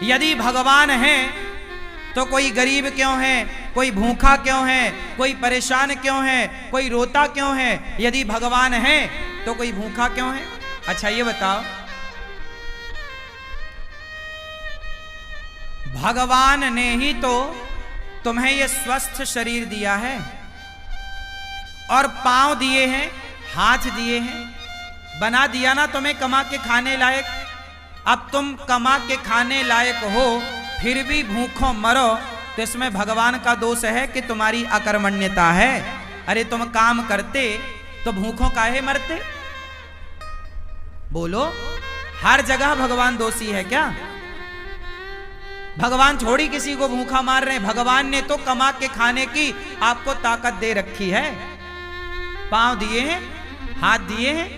यदि भगवान है तो कोई गरीब क्यों है, कोई भूखा क्यों है, कोई परेशान क्यों है, कोई रोता क्यों है? यदि भगवान है तो कोई भूखा क्यों है? अच्छा ये बताओ, भगवान ने ही तो तुम्हें ये स्वस्थ शरीर दिया है और पांव दिए हैं, हाथ दिए हैं, बना दिया ना तुम्हें कमा के खाने लायक। अब तुम कमा के खाने लायक हो फिर भी भूखों मरो तो इसमें भगवान का दोष है कि तुम्हारी अकर्मण्यता है। अरे तुम काम करते तो भूखों काहे मरते? बोलो, हर जगह भगवान दोषी है क्या? भगवान थोड़ी किसी को भूखा मार रहे हैं। भगवान ने तो कमा के खाने की आपको ताकत दे रखी है। पांव दिए हैं, हाथ दिए हैं।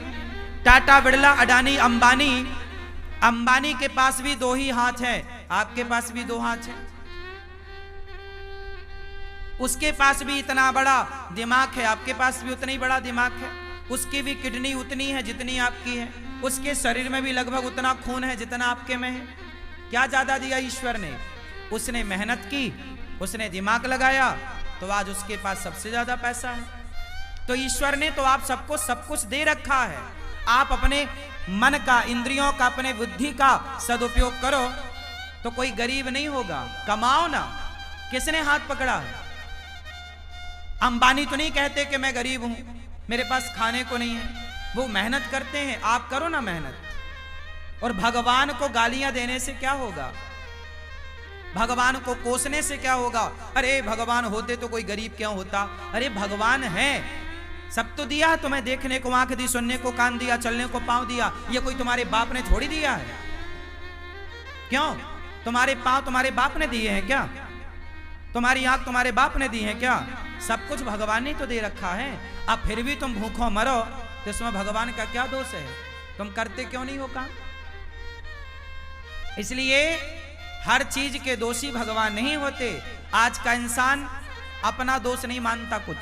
टाटा, बिड़ला, अडानी, अंबानी, अंबानी के पास भी दो ही हाथ है, आपके पास भी दो हाथ है। उसके पास भी इतना बड़ा दिमाग है, आपके पास भी उतना ही बड़ा दिमाग है। उसकी भी किडनी उतनी है जितनी आपकी है। उसके शरीर में भी लगभग उतना खून है जितना आपके में है। क्या ज्यादा दिया ईश्वर ने? उसने मेहनत की, उसने दिमाग लगाया, तो आज उसके पास सबसे ज्यादा पैसा है। तो ईश्वर ने तो आप सबको सब कुछ दे रखा है। आप अपने मन का, इंद्रियों का, अपने बुद्धि का सदुपयोग करो तो कोई गरीब नहीं होगा। कमाओ ना। किसने हाथ पकड़ा है? अंबानी तो नहीं कहते कि मैं गरीब हूं, मेरे पास खाने को नहीं है। वो मेहनत करते हैं, आप करो ना मेहनत। और भगवान को गालियां देने से क्या होगा? भगवान को कोसने से क्या होगा? अरे भगवान होते तो कोई गरीब क्यों होता? अरे भगवान है, सब तो दिया है तुम्हें। देखने को आंख दी, सुनने को कान दिया, चलने को पांव दिया। ये कोई तुम्हारे बाप ने थोड़ी दिया है। क्यों? तुम्हारे पांव तुम्हारे बाप ने दिए हैं क्या? तुम्हारी आंख तुम्हारे बाप ने दी है क्या? सब कुछ भगवान ने तो दे रखा है। अब फिर भी तुम भूखों मरो तो इसमें भगवान का क्या दोष है? तुम करते क्यों नहीं हो काम? इसलिए हर चीज के दोषी भगवान नहीं होते। आज का इंसान अपना दोष नहीं मानता कुछ।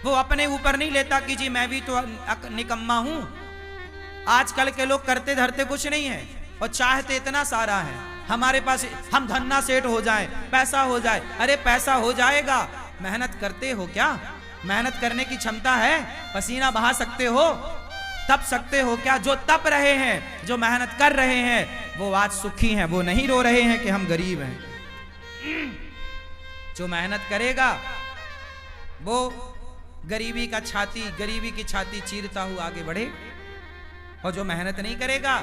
वो अपने ऊपर नहीं लेता कि जी मैं भी तो निकम्मा हूं। आजकल के लोग करते धरते कुछ नहीं है और चाहते इतना सारा है। हमारे पास हम धन्ना सेठ हो जाए, पैसा हो जाए। अरे पैसा हो जाएगा, मेहनत करते हो क्या? मेहनत करने की क्षमता है? पसीना बहा सकते हो? तप सकते हो क्या? जो तप रहे हैं, जो मेहनत कर रहे हैं, वो आज सुखी हैं। वो नहीं रो रहे हैं कि हम गरीब हैं। जो मेहनत करेगा वो गरीबी की छाती चीरता हुआ आगे बढ़े। और जो मेहनत नहीं करेगा,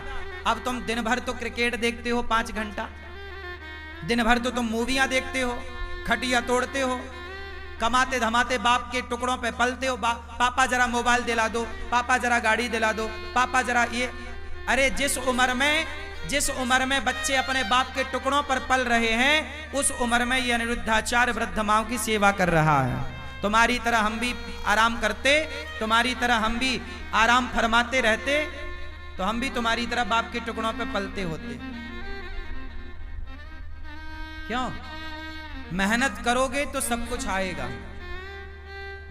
अब तुम दिन भर तो क्रिकेट देखते हो 5 घंटा, दिन भर तो तुम मूवियां देखते हो, खटिया तोड़ते हो, कमाते धमाते बाप के टुकड़ों पे पलते हो। पापा जरा मोबाइल दिला दो, पापा जरा गाड़ी दिला दो, पापा जरा ये। अरे जिस उम्र में बच्चे अपने बाप के टुकड़ों पर पल रहे हैं, उस उम्र में ये अनिरुद्धाचार्य वृद्ध माओ की सेवा कर रहा है। तुम्हारी तरह हम भी आराम करते, तुम्हारी तरह हम भी आराम फरमाते रहते, तो हम भी तुम्हारी तरह बाप के टुकड़ों पे पलते होते। क्यों? मेहनत करोगे तो सब कुछ आएगा।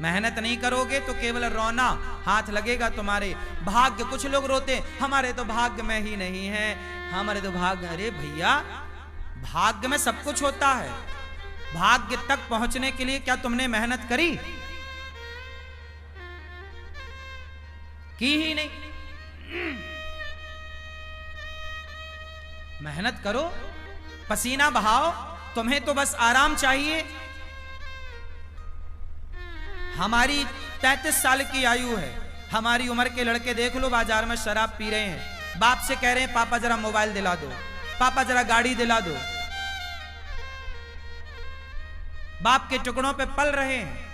मेहनत नहीं करोगे तो केवल रोना हाथ लगेगा तुम्हारे। भाग्य, कुछ लोग रोते हमारे तो भाग्य में ही नहीं है, हमारे तो भाग्य। अरे भैया, भाग्य में सब कुछ होता है। भाग्य तक पहुंचने के लिए क्या तुमने मेहनत करी? की ही नहीं। मेहनत करो, पसीना बहाओ। तुम्हें तो बस आराम चाहिए। हमारी 33 साल की आयु है। हमारी उम्र के लड़के देख लो, बाजार में शराब पी रहे हैं, बाप से कह रहे हैं पापा जरा मोबाइल दिला दो, पापा जरा गाड़ी दिला दो। बाप के टुकड़ों पे पल रहे हैं।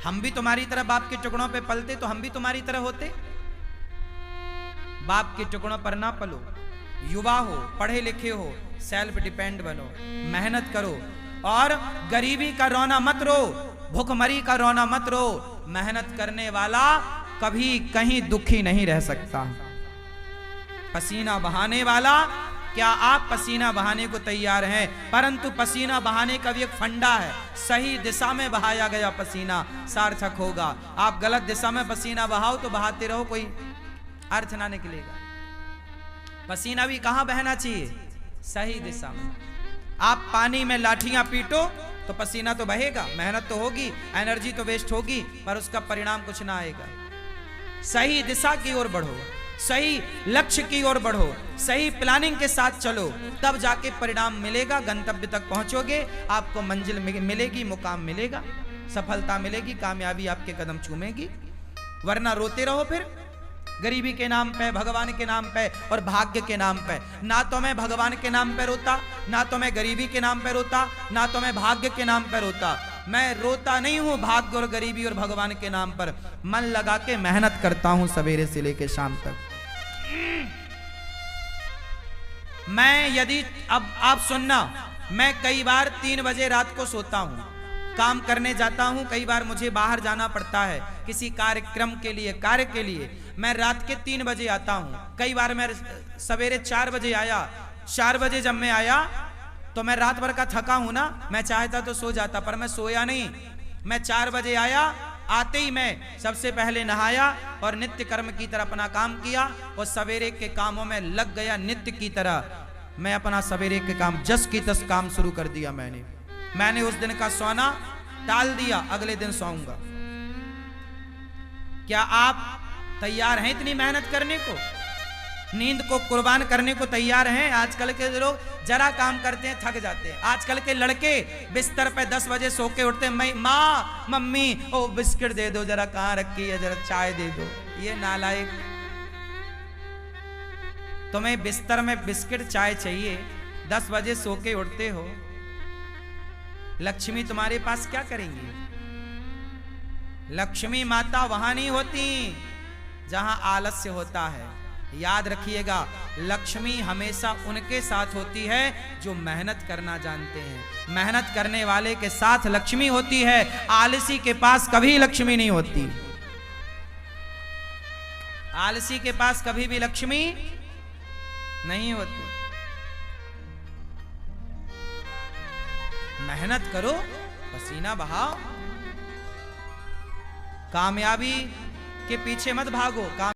हम भी तुम्हारी तरह बाप के टुकड़ों पे पलते तो हम भी तुम्हारी तरह होते। बाप के टुकड़ों पर ना पलो। युवा हो, पढ़े लिखे हो, सेल्फ डिपेंड बनो, मेहनत करो। और गरीबी का रोना मत रो, भूखमरी का रोना मत रो। मेहनत करने वाला कभी कहीं दुखी नहीं रह सकता। पसीना बहाने वाला, क्या आप पसीना बहाने को तैयार हैं? परंतु पसीना बहाने का भी एक फंडा है। सही दिशा में बहाया गया पसीना सार्थक होगा। आप गलत दिशा में पसीना बहाओ तो बहाते रहो, कोई अर्थ ना निकलेगा। पसीना भी कहां बहना चाहिए? सही दिशा में। आप पानी में लाठियां पीटो तो पसीना तो बहेगा, मेहनत तो होगी, एनर्जी तो वेस्ट होगी, पर उसका परिणाम कुछ ना आएगा। सही दिशा की ओर बढ़ो, सही लक्ष्य की ओर बढ़ो, सही प्लानिंग के साथ चलो, तब जाके परिणाम मिलेगा, गंतव्य तक पहुंचोगे, आपको मंजिल मिलेगी, मुकाम मिलेगा, सफलता मिलेगी, कामयाबी आपके कदम चूमेगी। वरना रोते रहो फिर गरीबी के नाम पे, भगवान के नाम पे और भाग्य के नाम पे। ना तो मैं भगवान के नाम पे रोता, ना तो मैं गरीबी के नाम पे रोता, ना तो मैं भाग्य के नाम पे रोता। मैं रोता नहीं हूं भाग्य और गरीबी और भगवान के नाम पर, मन लगा के मेहनत करता हूं सवेरे से लेके शाम तक। मैं यदि अब आप सुनना, मैं कई बार 3 बजे रात को सोता हूं, काम करने जाता हूं, कई बार मुझे बाहर जाना पड़ता है किसी कार्यक्रम के लिए, कार्य के लिए, मैं रात के 3 बजे आता हूं। कई बार मैं सवेरे 4 बजे आया, 4 बजे जब मैं आया तो मैं रात भर का थका हूं ना, मैं चाहता तो सो जाता, पर मैं सोया नहीं। मैं 4 बजे आया, आते ही मैं सबसे पहले नहाया और नित्य कर्म की तरह अपना काम किया और सवेरे के कामों में लग गया नित्य की तरह। मैं अपना सवेरे के काम जस की तस काम शुरू कर दिया। मैंने उस दिन का सोना टाल दिया, अगले दिन सोऊंगा। क्या आप तैयार हैं इतनी मेहनत करने को, नींद को कुर्बान करने को तैयार हैं? आजकल के लोग जरा काम करते हैं थक जाते हैं। आजकल के लड़के बिस्तर पे 10 बजे सो के उठते हैं, माँ मम्मी ओ बिस्किट दे दो, जरा कहाँ रखी है, जरा चाय दे दो। ये नालायक, तुम्हें बिस्तर में बिस्किट चाय चाहिए, 10 बजे सो के उठते हो। लक्ष्मी तुम्हारे पास क्या करेंगी? लक्ष्मी माता वहां नहीं होती जहां आलस्य होता है। याद रखिएगा, लक्ष्मी हमेशा उनके साथ होती है जो मेहनत करना जानते हैं। मेहनत करने वाले के साथ लक्ष्मी होती है, आलसी के पास कभी लक्ष्मी नहीं होती। आलसी के पास कभी भी लक्ष्मी नहीं होती। मेहनत करो, पसीना बहाओ, कामयाबी के पीछे मत भागो।